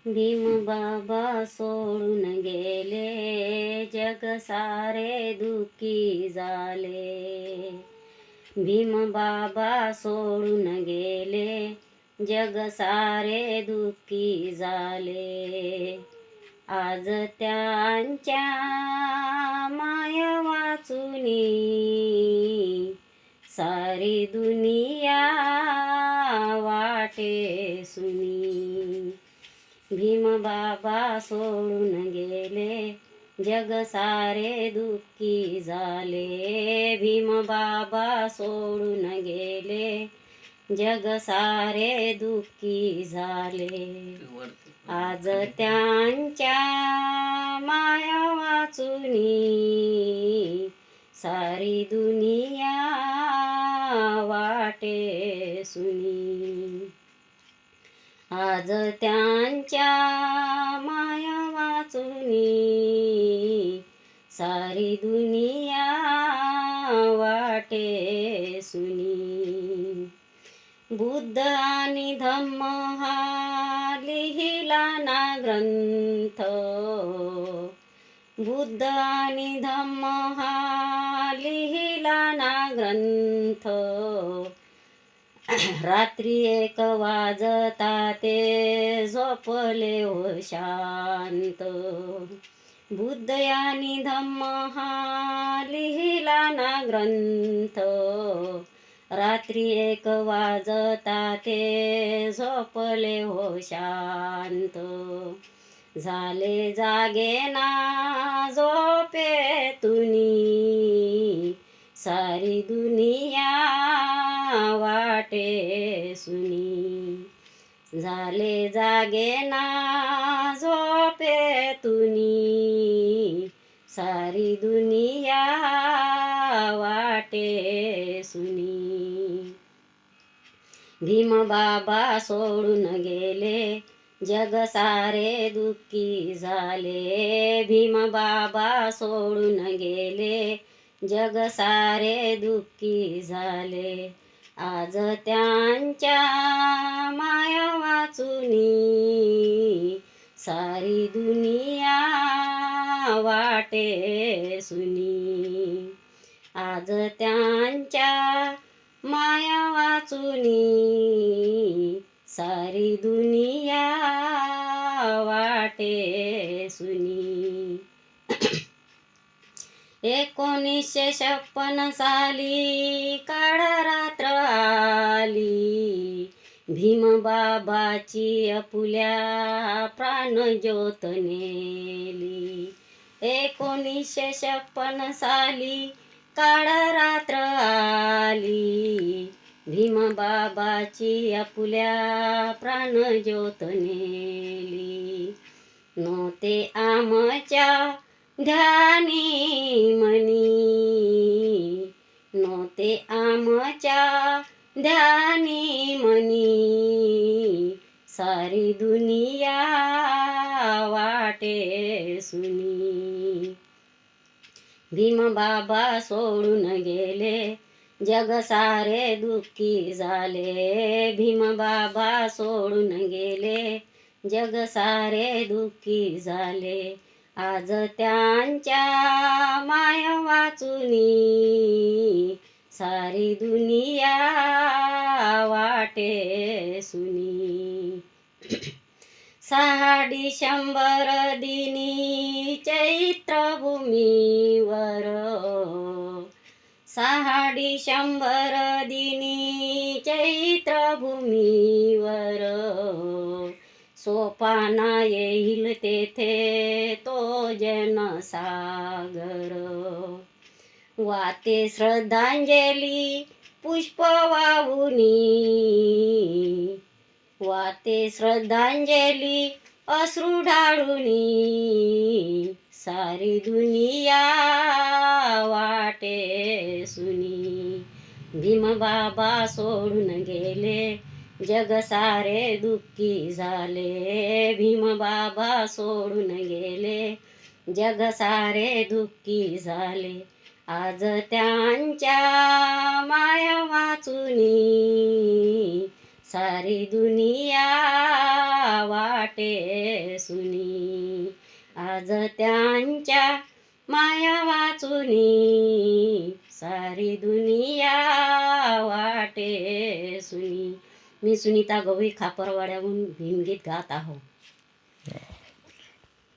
भीम बाबा सोडून गेले, जग सारे दुःखी झाले. भीम बाबा सोडून गेले, जग सारे दुःखी झाले. आज त्यांच्या माय वाचुनी सारी दुनिया वाटे सुनी. भीम बाबा सोडून गेले, जग सारे दुःखी झाले. भीम बाबा सोडून गेले, जग सारे दुःखी झाले. आज त्यांच्या माया वाचुनी सारी दुनिया वाटे सुनी. आज त्यांच्या माया वाचुनी सारी दुनिया वाटे सुनी. बुद्ध आणि धम्म हा लिहिला ना ग्रंथ, बुद्ध आणि धम्म हा लिहिला ना ग्रंथ. रात्री 1 वाजता ते झोपले हो शांत. बुद्ध आणि धम्म हा लिहिला ना ग्रंथ. रात्री 1 वाजता ते झोपले हो शांत. झाले जागे ना झोपेतुनी सारी दुनिया वाटे सुनी. झाले जागे ना झोपेतुनी सारी दुनिया वाटे सुनी. भीम बाबा सोडून गेले, जग सारे दुःखी झाले. भीम बाबा सोडून गेले, जग सारे दुःखी झाले. आज त्यांच्या माया वाचुनी सारी दुनिया वाटे सुनी. आज त्यांच्या माया वाचुनी सारी दुनिया वाटे सुनी. 1956 साली काळ रात्र आली, भीम बाबाची आपुल्या प्राण ज्योत नेली. 1956 साली काळ रात्र आली, भीम बाबाची आपुल्या प्राण ज्योत नेली. नव्हते आमच्या ध्यानी मनी, नव्हते आमच्या ध्यानी मनी सारी दुनिया वाटे सुनी. भीम बाबा सोडून गेले, जग सारे दुःखी झाले. भीम बाबा सोडून गेले, जग सारे दुःखी झाले. आज त्यांच्या माया वाचुनी सारी दुनिया वाटे सुनी. 6 डिसेंबर दिनी चैत्र भूमीवर, 6 डिसेंबर दिनी चैत्र भूमीवर. सोपाना येईल तेथे तो जनसागर. वाते श्रद्धांजली पुष्प वाहुनी, वाते श्रद्धांजली अश्रू ढाळुनी सारी दुनिया वाटे सुनी. भीम बाबा सोडून गेले, जग सारे दुःखी झाले. भीम बाबा सोडून गेले, जग सारे दुःखी झाले. आज त्यांच्या माया वाचुनी सारी दुनिया वाटे सुनी. आज त्यांच्या माया वाचुनी सारी दुनिया वाटे सुनी. मी सुनीता गवई खापरवाड्याहून भीमगीत गात आहो.